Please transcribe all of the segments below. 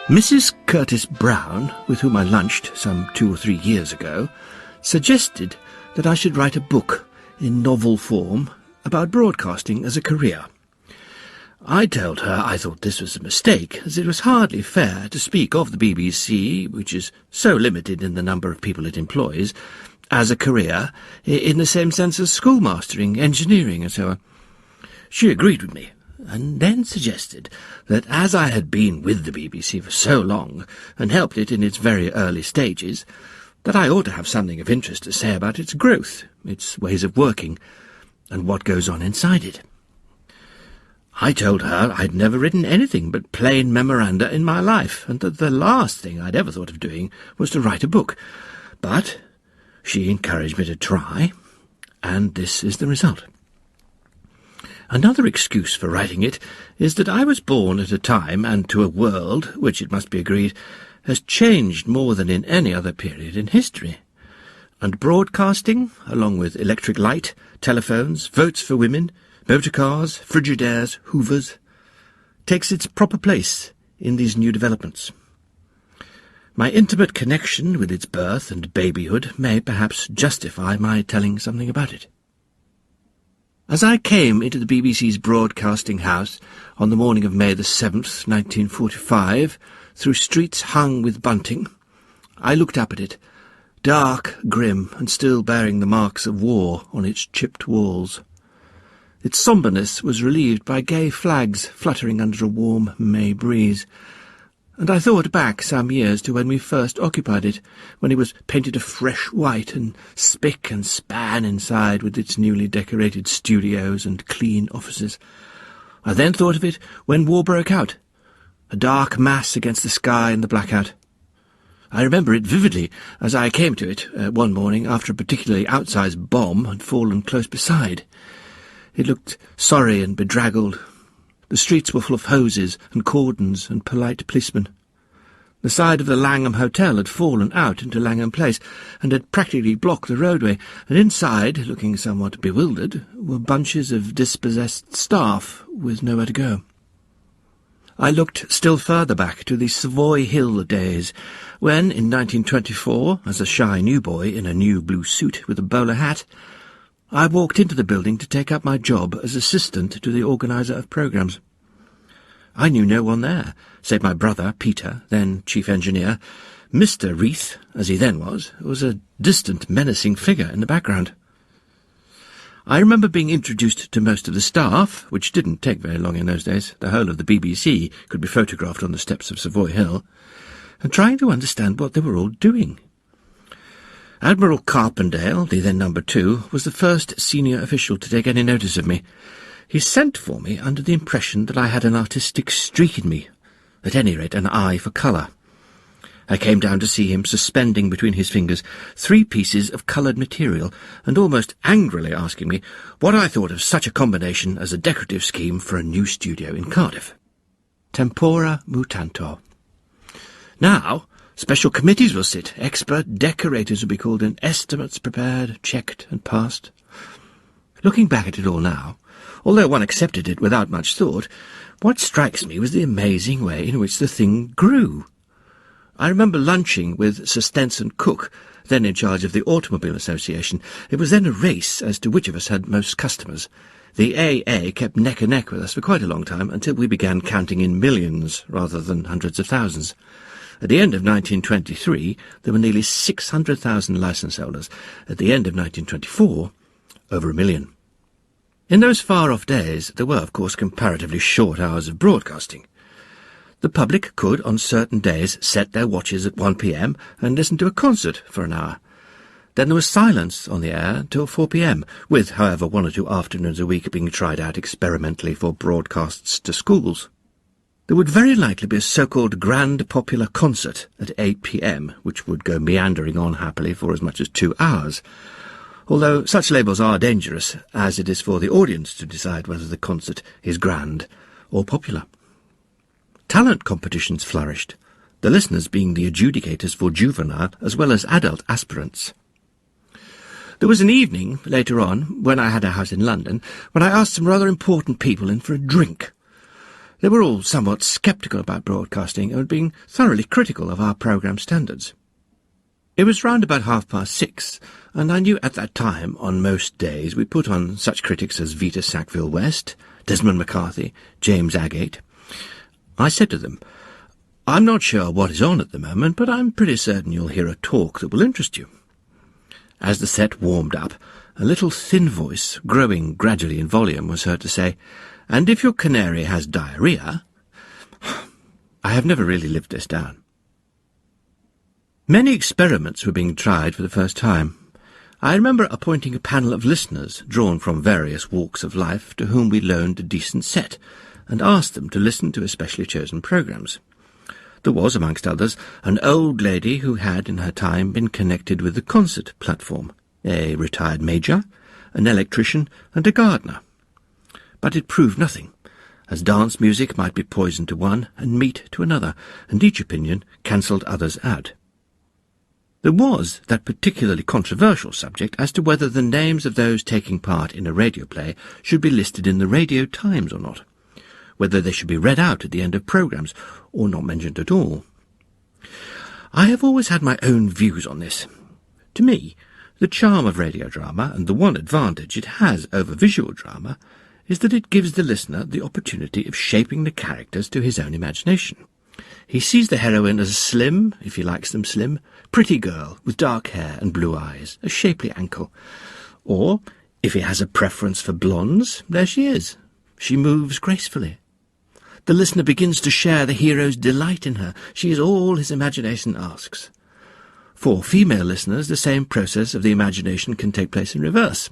Mrs. Curtis Brown, with whom I lunched some 2 or 3 years ago, suggested that I should write a book in novel form about broadcasting as a career. I told her I thought this was a mistake, as it was hardly fair to speak of the BBC, which is so limited in the number of people it employs, as a career in the same sense as schoolmastering, engineering, and so on. She agreed with me, and then suggested that as I had been with the BBC for so long, and helped it in its very early stages, that I ought to have something of interest to say about its growth, its ways of working, and what goes on inside it. I told her I'd never written anything but plain memoranda in my life, and that the last thing I'd ever thought of doing was to write a book. But she encouraged me to try, and this is the result. Another excuse for writing it is that I was born at a time and to a world which, it must be agreed, has changed more than in any other period in history. And broadcasting, along with electric light, telephones, votes for women, motor cars, Frigidaires, Hoovers, takes its proper place in these new developments. My intimate connection with its birth and babyhood may perhaps justify my telling something about it. As I came into the BBC's broadcasting house on the morning of May the 7th, 1945, through streets hung with bunting, I looked up at it, dark, grim, and still bearing the marks of war on its chipped walls. Its sombreness was relieved by gay flags fluttering under a warm May breeze, and I thought back some years to when we first occupied it, when it was painted a fresh white and spick and span inside with its newly decorated studios and clean offices. I then thought of it when war broke out, a dark mass against the sky and the blackout. I remember it vividly as I came to it one morning after a particularly outsized bomb had fallen close beside. It looked sorry and bedraggled. The streets were full of hoses and cordons and polite policemen. The side of the Langham Hotel had fallen out into Langham Place and had practically blocked the roadway, and inside, looking somewhat bewildered, were bunches of dispossessed staff with nowhere to go. I looked still further back to the Savoy Hill days, when, in 1924, as a shy new boy in a new blue suit with a bowler hat, I walked into the building to take up my job as assistant to the organiser of programmes. I knew no one there, save my brother, Peter, then chief engineer. Mr. Reith, as he then was a distant, menacing figure in the background. I remember being introduced to most of the staff, which didn't take very long in those days. The whole of the BBC could be photographed on the steps of Savoy Hill, and trying to understand what they were all doing. Admiral Carpendale, the then number 2, was the first senior official to take any notice of me. He sent for me under the impression that I had an artistic streak in me, at any rate an eye for colour. I came down to see him suspending between his fingers 3 pieces of coloured material, and almost angrily asking me what I thought of such a combination as a decorative scheme for a new studio in Cardiff. Tempora mutantur. Now, special committees will sit, expert decorators will be called in, estimates prepared, checked, and passed. Looking back at it all now, although one accepted it without much thought, what strikes me was the amazing way in which the thing grew. I remember lunching with Sir Stenson Cook, then in charge of the Automobile Association. It was then a race as to which of us had most customers. The AA kept neck and neck with us for quite a long time, until we began counting in millions rather than hundreds of thousands. At the end of 1923, there were nearly 600,000 licence holders. At the end of 1924, over 1 million. In those far-off days, there were, of course, comparatively short hours of broadcasting. The public could, on certain days, set their watches at 1 p.m. and listen to a concert for an hour. Then there was silence on the air till 4 p.m, with, however, 1 or 2 afternoons a week being tried out experimentally for broadcasts to schools. There would very likely be a so-called grand popular concert at 8 p.m, which would go meandering on happily for as much as 2 hours, although such labels are dangerous, as it is for the audience to decide whether the concert is grand or popular. Talent competitions flourished, the listeners being the adjudicators for juvenile as well as adult aspirants. There was an evening, later on, when I had a house in London, when I asked some rather important people in for a drink. They were all somewhat sceptical about broadcasting and being thoroughly critical of our programme standards. It was round about 6:30, and I knew at that time, on most days, we put on such critics as Vita Sackville-West, Desmond McCarthy, James Agate. I said to them, "I'm not sure what is on at the moment, but I'm pretty certain you'll hear a talk that will interest you." As the set warmed up, a little thin voice, growing gradually in volume, was heard to say, "And if your canary has diarrhoea—" I have never really lived this down. Many experiments were being tried for the first time. I remember appointing a panel of listeners, drawn from various walks of life, to whom we loaned a decent set, and asked them to listen to especially chosen programmes. There was, amongst others, an old lady who had in her time been connected with the concert platform, a retired major, an electrician, and a gardener. But it proved nothing, as dance music might be poison to one and meat to another, and each opinion cancelled others out. There was that particularly controversial subject as to whether the names of those taking part in a radio play should be listed in the Radio Times or not, whether they should be read out at the end of programmes, or not mentioned at all. I have always had my own views on this. To me, the charm of radio drama, and the one advantage it has over visual drama, is that it gives the listener the opportunity of shaping the characters to his own imagination. He sees the heroine as a slim, if he likes them slim, pretty girl with dark hair and blue eyes, a shapely ankle. Or, if he has a preference for blondes, there she is. She moves gracefully. The listener begins to share the hero's delight in her. She is all his imagination asks. For female listeners, the same process of the imagination can take place in reverse.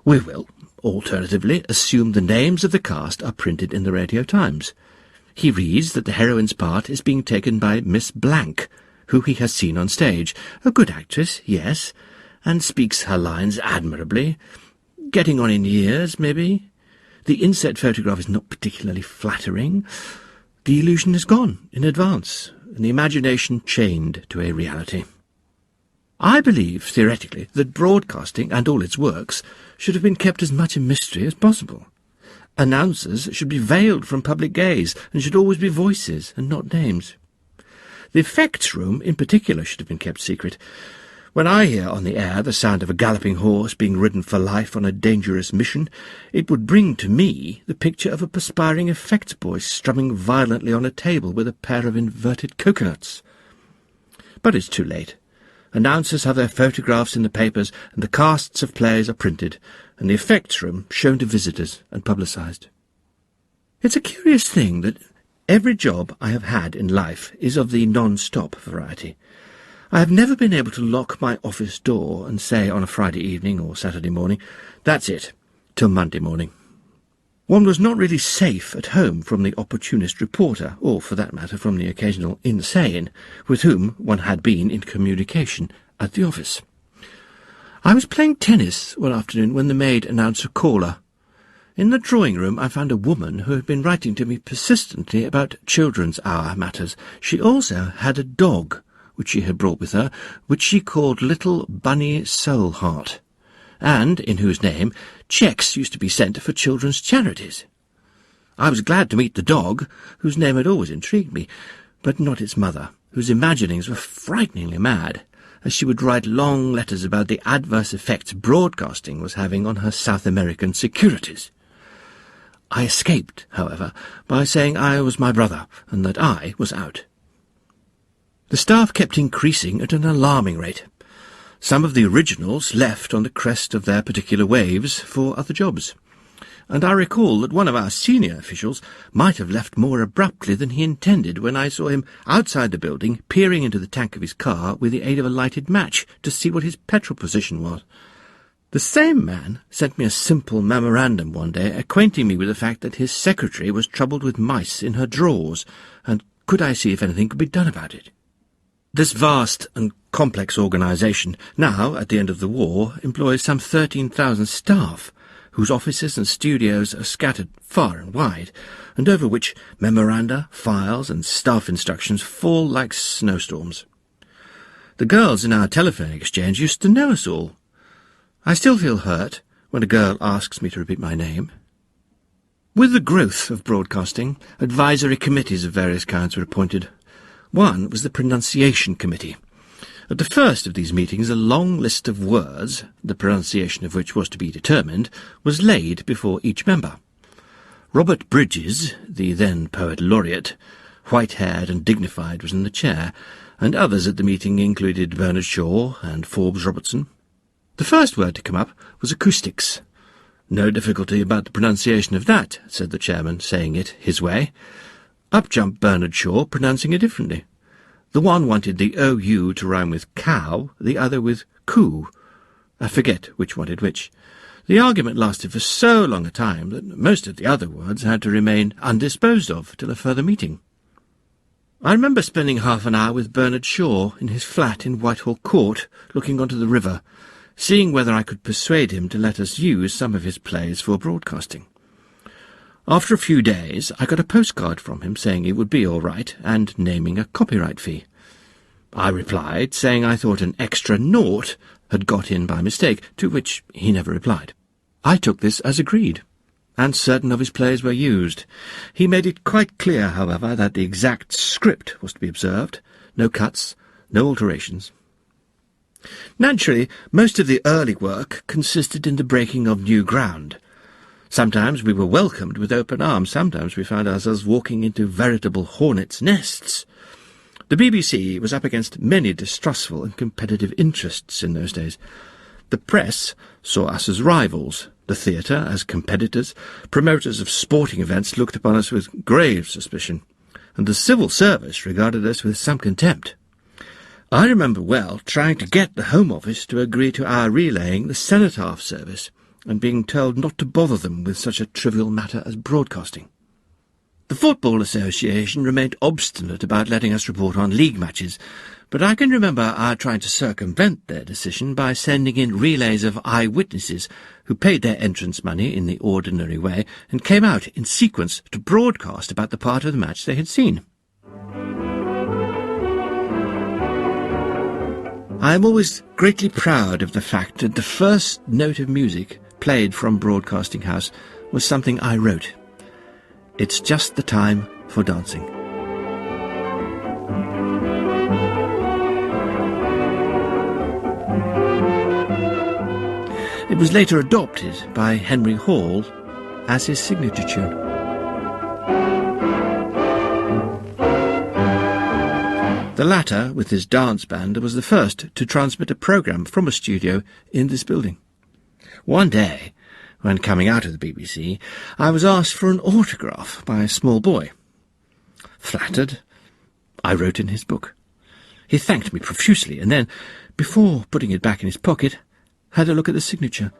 We will, alternatively, assume the names of the cast are printed in the Radio Times. He reads that the heroine's part is being taken by Miss Blank, who he has seen on stage. A good actress, yes, and speaks her lines admirably. Getting on in years, maybe. The inset photograph is not particularly flattering. The illusion is gone in advance, and the imagination chained to a reality. I believe, theoretically, that broadcasting and all its works should have been kept as much a mystery as possible. Announcers should be veiled from public gaze, and should always be voices and not names. The effects room, in particular, should have been kept secret. When I hear on the air the sound of a galloping horse being ridden for life on a dangerous mission, it would bring to me the picture of a perspiring effects boy strumming violently on a table with a pair of inverted coconuts. But it's too late. Announcers have their photographs in the papers, and the casts of plays are printed, and the effects room shown to visitors and publicised. It's a curious thing that every job I have had in life is of the non-stop variety. I have never been able to lock my office door and say on a Friday evening or Saturday morning, "That's it, till Monday morning." One was not really safe at home from the opportunist reporter, or, for that matter, from the occasional insane, with whom one had been in communication at the office. I was playing tennis one afternoon when the maid announced a caller. In the drawing-room I found a woman who had been writing to me persistently about children's hour matters. She also had a dog, which she had brought with her, which she called Little Bunny Soulheart, and in whose name cheques used to be sent for children's charities. I was glad to meet the dog, whose name had always intrigued me, but not its mother, whose imaginings were frighteningly mad, as she would write long letters about the adverse effects broadcasting was having on her South American securities. I escaped, however, by saying I was my brother, and that I was out. The staff kept increasing at an alarming rate. Some of the originals left on the crest of their particular waves for other jobs, and I recall that one of our senior officials might have left more abruptly than he intended when I saw him outside the building peering into the tank of his car with the aid of a lighted match to see what his petrol position was. The same man sent me a simple memorandum one day acquainting me with the fact that his secretary was troubled with mice in her drawers, and could I see if anything could be done about it. This vast and complex organisation, now, at the end of the war, employs some 13,000 staff, whose offices and studios are scattered far and wide, and over which memoranda, files, and staff instructions fall like snowstorms. The girls in our telephone exchange used to know us all. I still feel hurt when a girl asks me to repeat my name. With the growth of broadcasting, advisory committees of various kinds were appointed. One was the Pronunciation Committee. At the first of these meetings, a long list of words, the pronunciation of which was to be determined, was laid before each member. Robert Bridges, the then Poet Laureate, white-haired and dignified, was in the chair, and others at the meeting included Bernard Shaw and Forbes Robertson. The first word to come up was acoustics. "No difficulty about the pronunciation of that," said the chairman, saying it his way. Up jumped Bernard Shaw, pronouncing it differently. The one wanted the OU to rhyme with cow, the other with coo. I forget which wanted which. The argument lasted for so long a time that most of the other words had to remain undisposed of till a further meeting. I remember spending half an hour with Bernard Shaw in his flat in Whitehall Court, looking onto the river, seeing whether I could persuade him to let us use some of his plays for broadcasting. After a few days, I got a postcard from him saying it would be all right, and naming a copyright fee. I replied, saying I thought an extra naught had got in by mistake, to which he never replied. I took this as agreed, and certain of his plays were used. He made it quite clear, however, that the exact script was to be observed, no cuts, no alterations. Naturally, most of the early work consisted in the breaking of new ground. Sometimes we were welcomed with open arms, sometimes we found ourselves walking into veritable hornets' nests. The BBC was up against many distrustful and competitive interests in those days. The press saw us as rivals, the theatre as competitors, promoters of sporting events looked upon us with grave suspicion, and the civil service regarded us with some contempt. I remember well trying to get the Home Office to agree to our relaying the cenotaph service, and being told not to bother them with such a trivial matter as broadcasting. The Football Association remained obstinate about letting us report on league matches, but I can remember our trying to circumvent their decision by sending in relays of eyewitnesses who paid their entrance money in the ordinary way and came out in sequence to broadcast about the part of the match they had seen. I am always greatly proud of the fact that the first note of music played from Broadcasting House was something I wrote. It's just the time for dancing. It was later adopted by Henry Hall as his signature tune. The latter, with his dance band, was the first to transmit a programme from a studio in this building. One day, when coming out of the BBC, I was asked for an autograph by a small boy. Flattered, I wrote in his book. He thanked me profusely, and then, before putting it back in his pocket, had a look at the signature.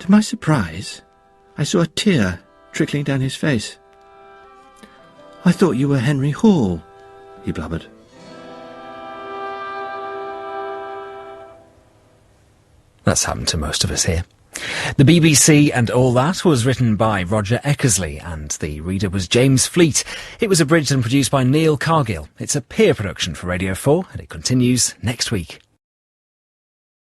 To my surprise, I saw a tear trickling down his face. "I thought you were Henry Hall," he blubbered. That's happened to most of us here. The BBC and All That was written by Roger Eckersley, and the reader was James Fleet. It was abridged and produced by Neil Cargill. It's a Pier production for Radio 4, and it continues next week.